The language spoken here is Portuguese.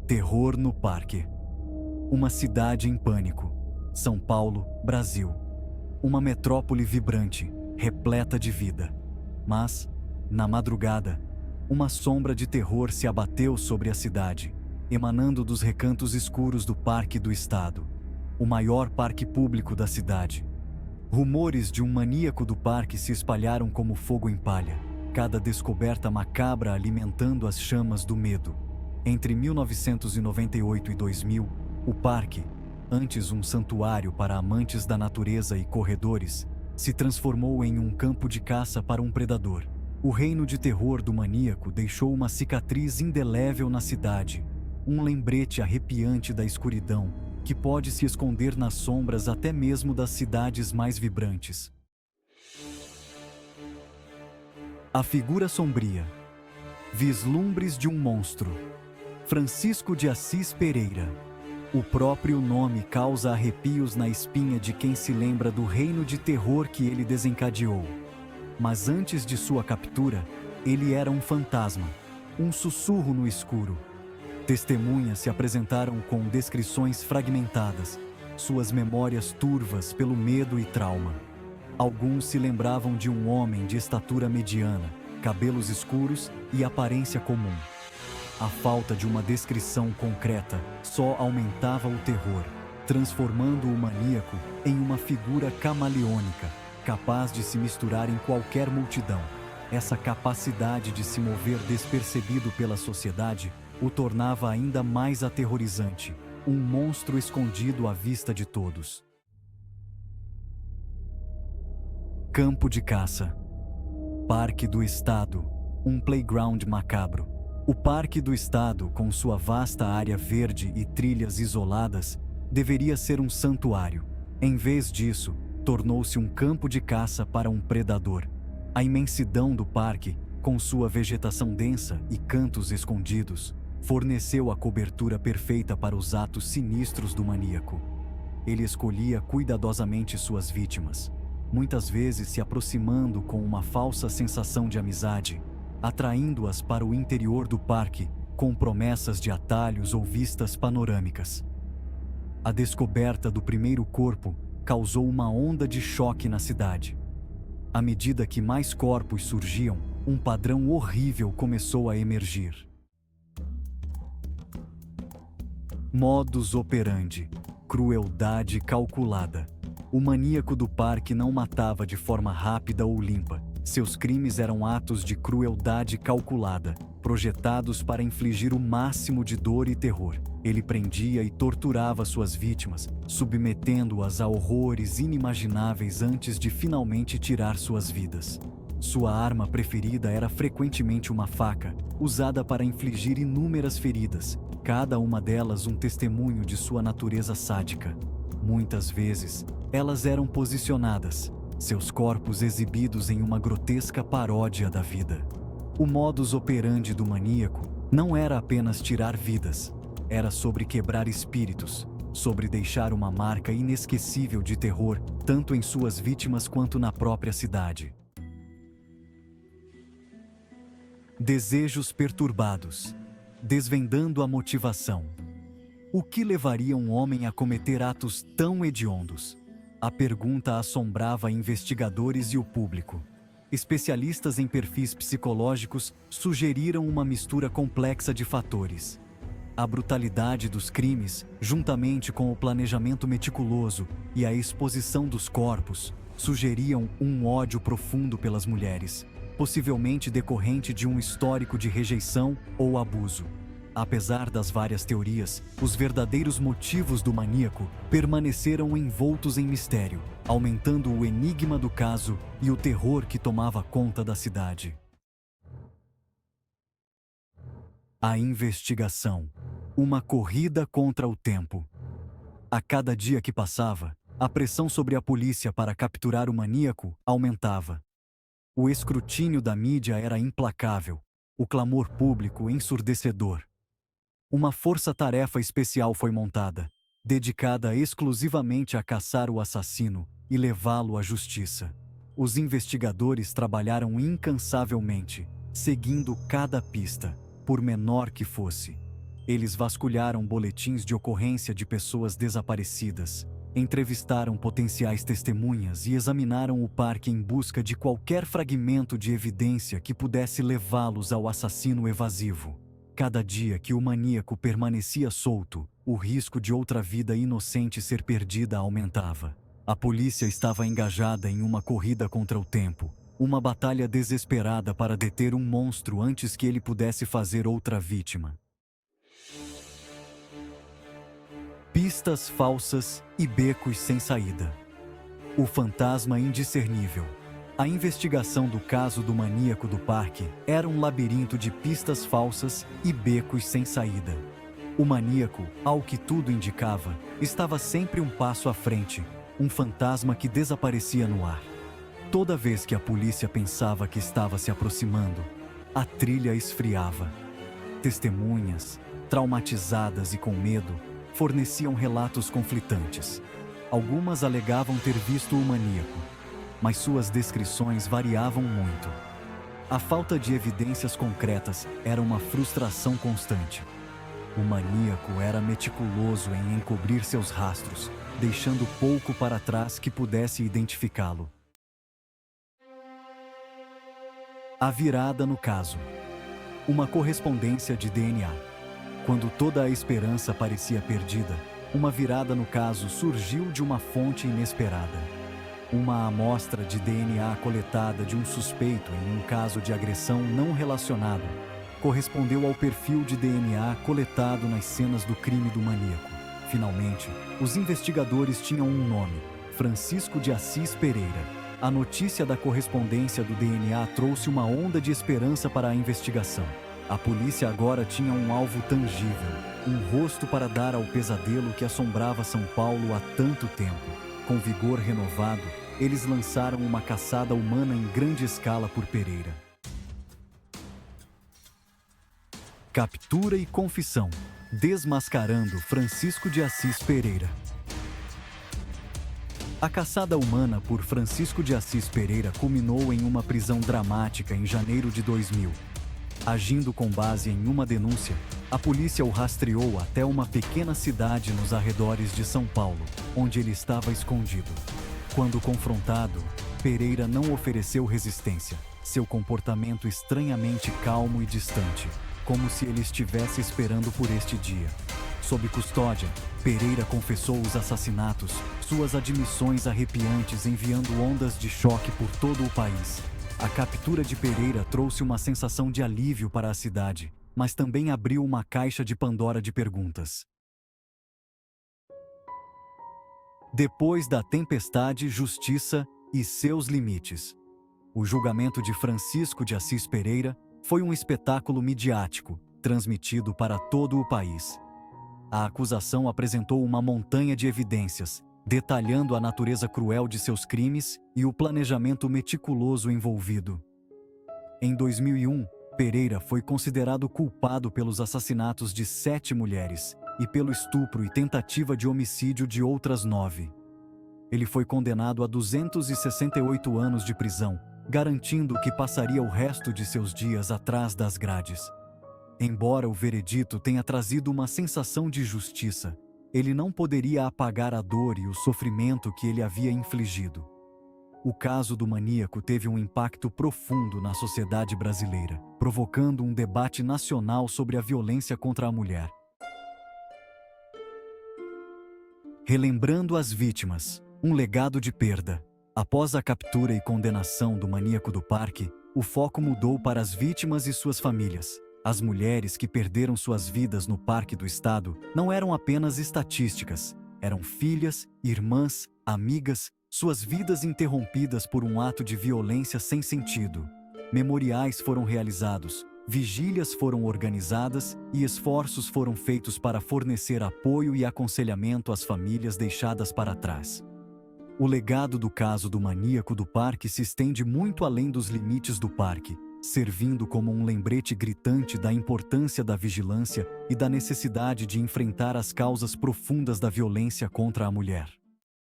Terror no Parque. Uma cidade em pânico. São Paulo, Brasil. Uma metrópole vibrante, repleta de vida. Mas, na madrugada, uma sombra de terror se abateu sobre a cidade, emanando dos recantos escuros do Parque do Estado, o maior parque público da cidade. Rumores de um maníaco do parque se espalharam como fogo em palha, cada descoberta macabra alimentando as chamas do medo. Entre 1998 e 2000, o parque, antes um santuário para amantes da natureza e corredores, se transformou em um campo de caça para um predador. O reino de terror do maníaco deixou uma cicatriz indelével na cidade, um lembrete arrepiante da escuridão que pode se esconder nas sombras até mesmo das cidades mais vibrantes. A figura sombria. Vislumbres de um monstro. Francisco de Assis Pereira. O próprio nome causa arrepios na espinha de quem se lembra do reino de terror que ele desencadeou. Mas antes de sua captura, ele era um fantasma, um sussurro no escuro. Testemunhas se apresentaram com descrições fragmentadas, suas memórias turvas pelo medo e trauma. Alguns se lembravam de um homem de estatura mediana, cabelos escuros e aparência comum. A falta de uma descrição concreta só aumentava o terror, transformando o maníaco em uma figura camaleônica, capaz de se misturar em qualquer multidão. Essa capacidade de se mover despercebido pela sociedade o tornava ainda mais aterrorizante, um monstro escondido à vista de todos. Campo de caça. Parque do Estado, um playground macabro. O Parque do Estado, com sua vasta área verde e trilhas isoladas, deveria ser um santuário. Em vez disso, tornou-se um campo de caça para um predador. A imensidão do parque, com sua vegetação densa e cantos escondidos, forneceu a cobertura perfeita para os atos sinistros do maníaco. Ele escolhia cuidadosamente suas vítimas, muitas vezes se aproximando com uma falsa sensação de amizade, atraindo-as para o interior do parque com promessas de atalhos ou vistas panorâmicas. A descoberta do primeiro corpo causou uma onda de choque na cidade. À medida que mais corpos surgiam, um padrão horrível começou a emergir. Modus operandi. Crueldade calculada. O maníaco do parque não matava de forma rápida ou limpa. Seus crimes eram atos de crueldade calculada, projetados para infligir o máximo de dor e terror. Ele prendia e torturava suas vítimas, submetendo-as a horrores inimagináveis antes de finalmente tirar suas vidas. Sua arma preferida era frequentemente uma faca, usada para infligir inúmeras feridas, cada uma delas um testemunho de sua natureza sádica. Muitas vezes, elas eram posicionadas, seus corpos exibidos em uma grotesca paródia da vida. O modus operandi do maníaco não era apenas tirar vidas, era sobre quebrar espíritos, sobre deixar uma marca inesquecível de terror, tanto em suas vítimas quanto na própria cidade. Desejos perturbados. Desvendando a motivação. O que levaria um homem a cometer atos tão hediondos? A pergunta assombrava investigadores e o público. Especialistas em perfis psicológicos sugeriram uma mistura complexa de fatores. A brutalidade dos crimes, juntamente com o planejamento meticuloso e a exposição dos corpos, sugeriam um ódio profundo pelas mulheres, possivelmente decorrente de um histórico de rejeição ou abuso. Apesar das várias teorias, os verdadeiros motivos do maníaco permaneceram envoltos em mistério, aumentando o enigma do caso e o terror que tomava conta da cidade. A investigação. Uma corrida contra o tempo. A cada dia que passava, a pressão sobre a polícia para capturar o maníaco aumentava. O escrutínio da mídia era implacável, o clamor público ensurdecedor. Uma força-tarefa especial foi montada, dedicada exclusivamente a caçar o assassino e levá-lo à justiça. Os investigadores trabalharam incansavelmente, seguindo cada pista, por menor que fosse. Eles vasculharam boletins de ocorrência de pessoas desaparecidas, entrevistaram potenciais testemunhas e examinaram o parque em busca de qualquer fragmento de evidência que pudesse levá-los ao assassino evasivo. Cada dia que o maníaco permanecia solto, o risco de outra vida inocente ser perdida aumentava. A polícia estava engajada em uma corrida contra o tempo, uma batalha desesperada para deter um monstro antes que ele pudesse fazer outra vítima. Pistas falsas e becos sem saída. O fantasma indiscernível. A investigação do caso do maníaco do parque era um labirinto de pistas falsas e becos sem saída. O maníaco, ao que tudo indicava, estava sempre um passo à frente, um fantasma que desaparecia no ar. Toda vez que a polícia pensava que estava se aproximando, a trilha esfriava. Testemunhas, traumatizadas e com medo, forneciam relatos conflitantes. Algumas alegavam ter visto o maníaco, mas suas descrições variavam muito. A falta de evidências concretas era uma frustração constante. O maníaco era meticuloso em encobrir seus rastros, deixando pouco para trás que pudesse identificá-lo. A virada no caso. Uma correspondência de DNA. Quando toda a esperança parecia perdida, uma virada no caso surgiu de uma fonte inesperada. Uma amostra de DNA coletada de um suspeito em um caso de agressão não relacionado correspondeu ao perfil de DNA coletado nas cenas do crime do maníaco. Finalmente, os investigadores tinham um nome: Francisco de Assis Pereira. A notícia da correspondência do DNA trouxe uma onda de esperança para a investigação. A polícia agora tinha um alvo tangível, um rosto para dar ao pesadelo que assombrava São Paulo há tanto tempo. Com vigor renovado, eles lançaram uma caçada humana em grande escala por Pereira. Captura e confissão. Desmascarando Francisco de Assis Pereira. A caçada humana por Francisco de Assis Pereira culminou em uma prisão dramática em janeiro de 2000. Agindo com base em uma denúncia, a polícia o rastreou até uma pequena cidade nos arredores de São Paulo, onde ele estava escondido. Quando confrontado, Pereira não ofereceu resistência, seu comportamento estranhamente calmo e distante, como se ele estivesse esperando por este dia. Sob custódia, Pereira confessou os assassinatos, suas admissões arrepiantes enviando ondas de choque por todo o país. A captura de Pereira trouxe uma sensação de alívio para a cidade, mas também abriu uma caixa de Pandora de perguntas. Depois da tempestade, justiça e seus limites. O julgamento de Francisco de Assis Pereira foi um espetáculo midiático, transmitido para todo o país. A acusação apresentou uma montanha de evidências, detalhando a natureza cruel de seus crimes e o planejamento meticuloso envolvido. Em 2001, Pereira foi considerado culpado pelos assassinatos de 7 mulheres e pelo estupro e tentativa de homicídio de outras 9. Ele foi condenado a 268 anos de prisão, garantindo que passaria o resto de seus dias atrás das grades. Embora o veredito tenha trazido uma sensação de justiça, ele não poderia apagar a dor e o sofrimento que ele havia infligido. O caso do maníaco teve um impacto profundo na sociedade brasileira, provocando um debate nacional sobre a violência contra a mulher. Relembrando as vítimas, um legado de perda. Após a captura e condenação do maníaco do parque, o foco mudou para as vítimas e suas famílias. As mulheres que perderam suas vidas no Parque do Estado não eram apenas estatísticas, eram filhas, irmãs, amigas, suas vidas interrompidas por um ato de violência sem sentido. Memoriais foram realizados, vigílias foram organizadas e esforços foram feitos para fornecer apoio e aconselhamento às famílias deixadas para trás. O legado do caso do maníaco do parque se estende muito além dos limites do parque, servindo como um lembrete gritante da importância da vigilância e da necessidade de enfrentar as causas profundas da violência contra a mulher.